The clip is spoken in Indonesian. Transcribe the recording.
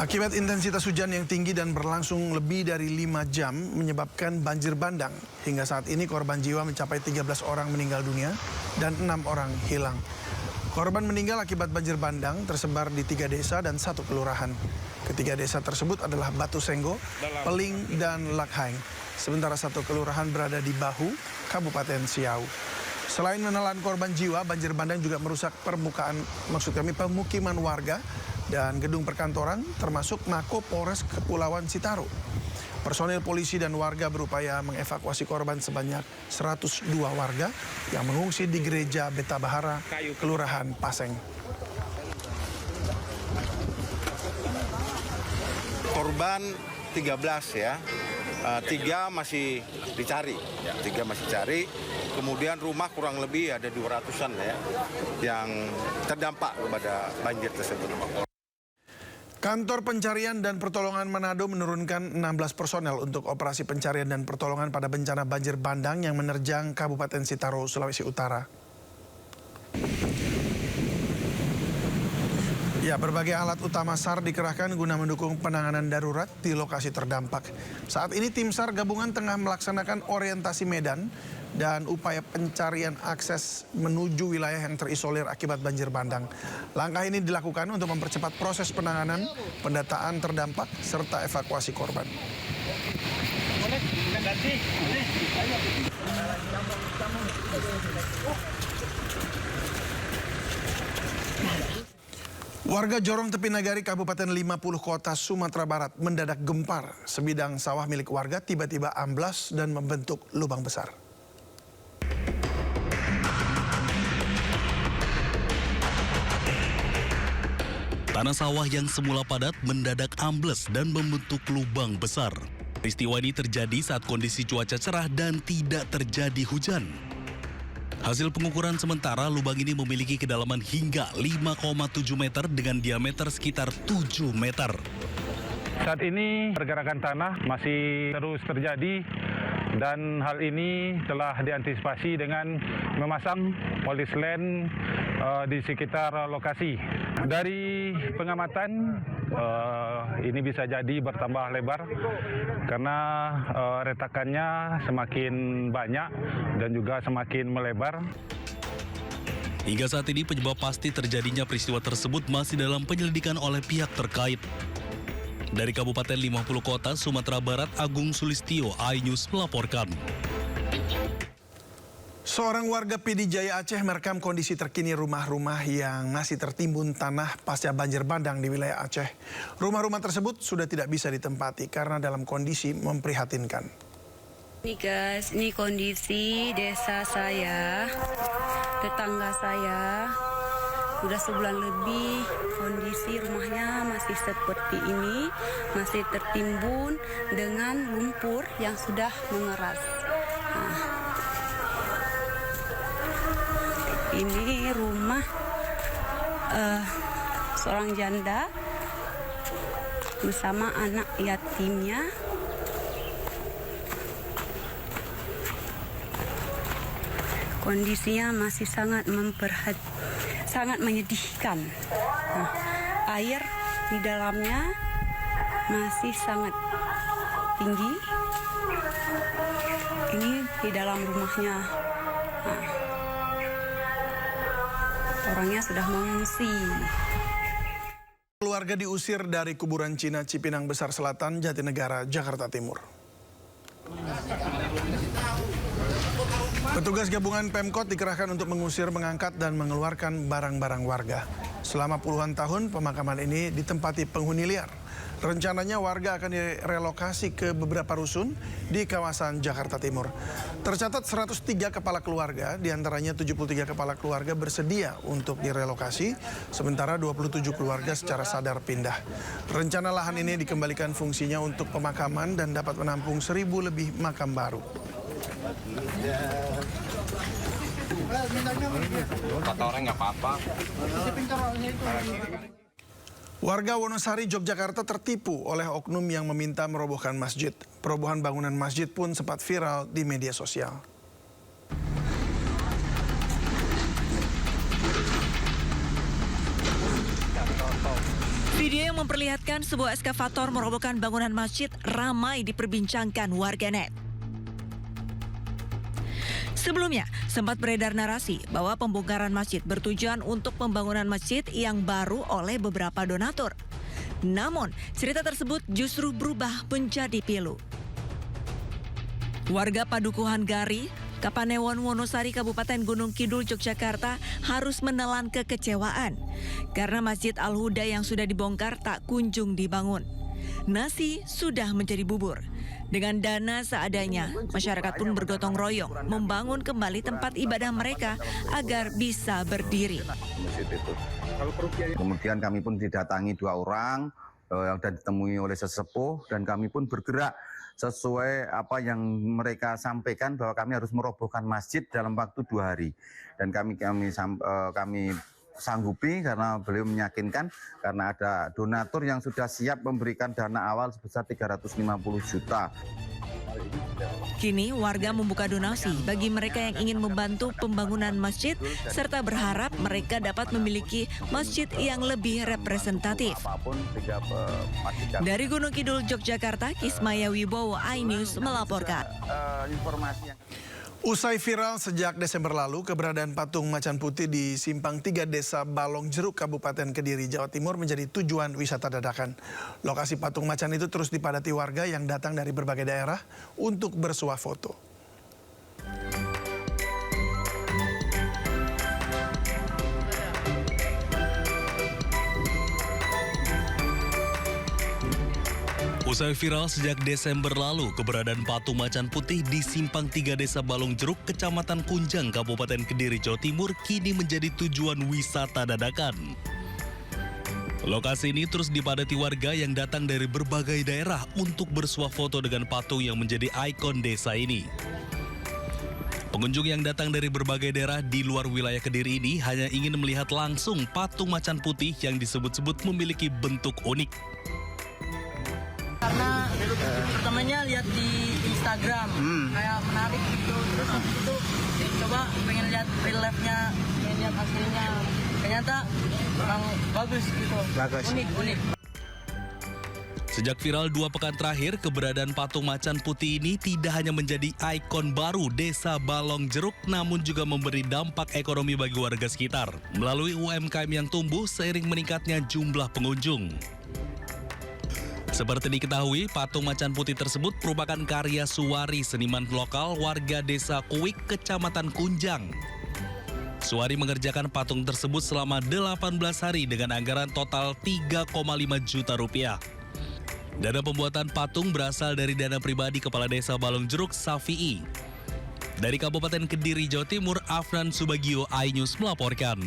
Akibat intensitas hujan yang tinggi dan berlangsung lebih dari 5 jam menyebabkan banjir bandang. Hingga saat ini korban jiwa mencapai 13 orang meninggal dunia dan 6 orang hilang. Korban meninggal akibat banjir bandang tersebar di 3 desa dan 1 kelurahan. Ketiga desa tersebut adalah Batu Senggo, Peling, dan Lakhaing. Sementara 1 kelurahan berada di Bahu, Kabupaten Siau. Selain menelan korban jiwa, banjir bandang juga merusak pemukiman warga dan gedung perkantoran termasuk Mako Polres Kepulauan Sitaro. Personil polisi dan warga berupaya mengevakuasi korban sebanyak 102 warga yang mengungsi di Gereja Betabahara, Kelurahan Paseng. Korban 13 ya, 3 masih dicari, 3 masih cari. Kemudian rumah kurang lebih ada 200-an ya yang terdampak kepada banjir tersebut. Kantor Pencarian dan Pertolongan Manado menurunkan 16 personel untuk operasi pencarian dan pertolongan pada bencana banjir bandang yang menerjang Kabupaten Sitaro, Sulawesi Utara. Ya, berbagai alat utama SAR dikerahkan guna mendukung penanganan darurat di lokasi terdampak. Saat ini tim SAR gabungan tengah melaksanakan orientasi medan dan upaya pencarian akses menuju wilayah yang terisolir akibat banjir bandang. Langkah ini dilakukan untuk mempercepat proses penanganan, pendataan terdampak, serta evakuasi korban. Warga Jorong Tepi Nagari, Kabupaten 50 Kota, Sumatera Barat mendadak gempar. Sebidang sawah milik warga tiba-tiba amblas dan membentuk lubang besar. Tanah sawah yang semula padat mendadak ambles dan membentuk lubang besar. Peristiwa ini terjadi saat kondisi cuaca cerah dan tidak terjadi hujan. Hasil pengukuran sementara, lubang ini memiliki kedalaman hingga 5,7 meter dengan diameter sekitar 7 meter. Saat ini pergerakan tanah masih terus terjadi dan hal ini telah diantisipasi dengan memasang polis line di sekitar lokasi. Dari pengamatan ini bisa jadi bertambah lebar karena retakannya semakin banyak dan juga semakin melebar. Hingga saat ini penyebab pasti terjadinya peristiwa tersebut masih dalam penyelidikan oleh pihak terkait. Dari Kabupaten 50 Kota, Sumatera Barat, Agung Sulistyo, iNews melaporkan. Seorang warga PD Jaya Aceh merekam kondisi terkini rumah-rumah yang masih tertimbun tanah pasca banjir bandang di wilayah Aceh. Rumah-rumah tersebut sudah tidak bisa ditempati karena dalam kondisi memprihatinkan. Ini guys, ini kondisi desa saya, tetangga saya. Udah sebulan lebih kondisi rumahnya masih seperti ini, masih tertimbun dengan lumpur yang sudah mengeras. Nah, ini rumah seorang janda bersama anak yatimnya. Kondisinya masih sangat menyedihkan. Nah, air di dalamnya masih sangat tinggi. Ini di dalam rumahnya. Nah, orangnya sudah mengungsi. Keluarga diusir dari kuburan Cina Cipinang Besar Selatan, Jatinegara, Jakarta Timur. Petugas gabungan Pemkot dikerahkan untuk mengusir, mengangkat, dan mengeluarkan barang-barang warga. Selama puluhan tahun, pemakaman ini ditempati penghuni liar. Rencananya warga akan direlokasi ke beberapa rusun di kawasan Jakarta Timur. Tercatat 103 kepala keluarga, diantaranya 73 kepala keluarga bersedia untuk direlokasi, sementara 27 keluarga secara sadar pindah. Rencana lahan ini dikembalikan fungsinya untuk pemakaman dan dapat menampung 1.000 lebih makam baru. Kata orang nggak apa-apa. Warga Wonosari, Yogyakarta tertipu oleh oknum yang meminta merobohkan masjid. Perobohan bangunan masjid pun sempat viral di media sosial. Video yang memperlihatkan sebuah eskavator merobohkan bangunan masjid ramai diperbincangkan warganet. Sebelumnya, sempat beredar narasi bahwa pembongkaran masjid bertujuan untuk pembangunan masjid yang baru oleh beberapa donatur. Namun, cerita tersebut justru berubah menjadi pilu. Warga Padukuhan Gari, Kapanewon Wonosari, Kabupaten Gunung Kidul, Yogyakarta harus menelan kekecewaan karena Masjid Al-Huda yang sudah dibongkar tak kunjung dibangun. Nasi sudah menjadi bubur. Dengan dana seadanya, masyarakat pun bergotong royong membangun kembali tempat ibadah mereka agar bisa berdiri. Kemudian kami pun didatangi 2 orang dan ditemui oleh sesepuh, dan kami pun bergerak sesuai apa yang mereka sampaikan bahwa kami harus merobohkan masjid dalam waktu 2 hari. Dan kami sanggupi karena beliau meyakinkan, karena ada donatur yang sudah siap memberikan dana awal sebesar 350 juta. Kini warga membuka donasi bagi mereka yang ingin membantu pembangunan masjid serta berharap mereka dapat memiliki masjid yang lebih representatif. Dari Gunung Kidul, Yogyakarta, Kismaya Wibowo, iNews melaporkan. Usai viral sejak Desember lalu, keberadaan patung macan putih di Simpang 3 Desa Balong Jeruk, Kabupaten Kediri, Jawa Timur menjadi tujuan wisata dadakan. Lokasi patung macan itu terus dipadati warga yang datang dari berbagai daerah untuk bersuah foto. Usai viral sejak Desember lalu, keberadaan patung macan putih di Simpang 3 Desa Balong Jeruk, Kecamatan Kunjang, Kabupaten Kediri, Jawa Timur, kini menjadi tujuan wisata dadakan. Lokasi ini terus dipadati warga yang datang dari berbagai daerah untuk bersuah foto dengan patung yang menjadi ikon desa ini. Pengunjung yang datang dari berbagai daerah di luar wilayah Kediri ini hanya ingin melihat langsung patung macan putih yang disebut-sebut memiliki bentuk unik. Karena pertamanya lihat di Instagram kayak menarik gitu, terus habis itu coba pengen lihat real life-nya, pengen lihat aslinya, ternyata memang bagus gitu, unik. Sejak viral 2 pekan terakhir, keberadaan patung macan putih ini tidak hanya menjadi ikon baru Desa Balong Jeruk, namun juga memberi dampak ekonomi bagi warga sekitar melalui UMKM yang tumbuh seiring meningkatnya jumlah pengunjung. Seperti diketahui, patung macan putih tersebut merupakan karya Suwari, seniman lokal warga Desa Kuik, Kecamatan Kunjang. Suwari mengerjakan patung tersebut selama 18 hari dengan anggaran total 3,5 juta rupiah. Dana pembuatan patung berasal dari dana pribadi Kepala Desa Balong Jeruk, Safi'i. Dari Kabupaten Kediri, Jawa Timur, Afnan Subagio, iNews melaporkan.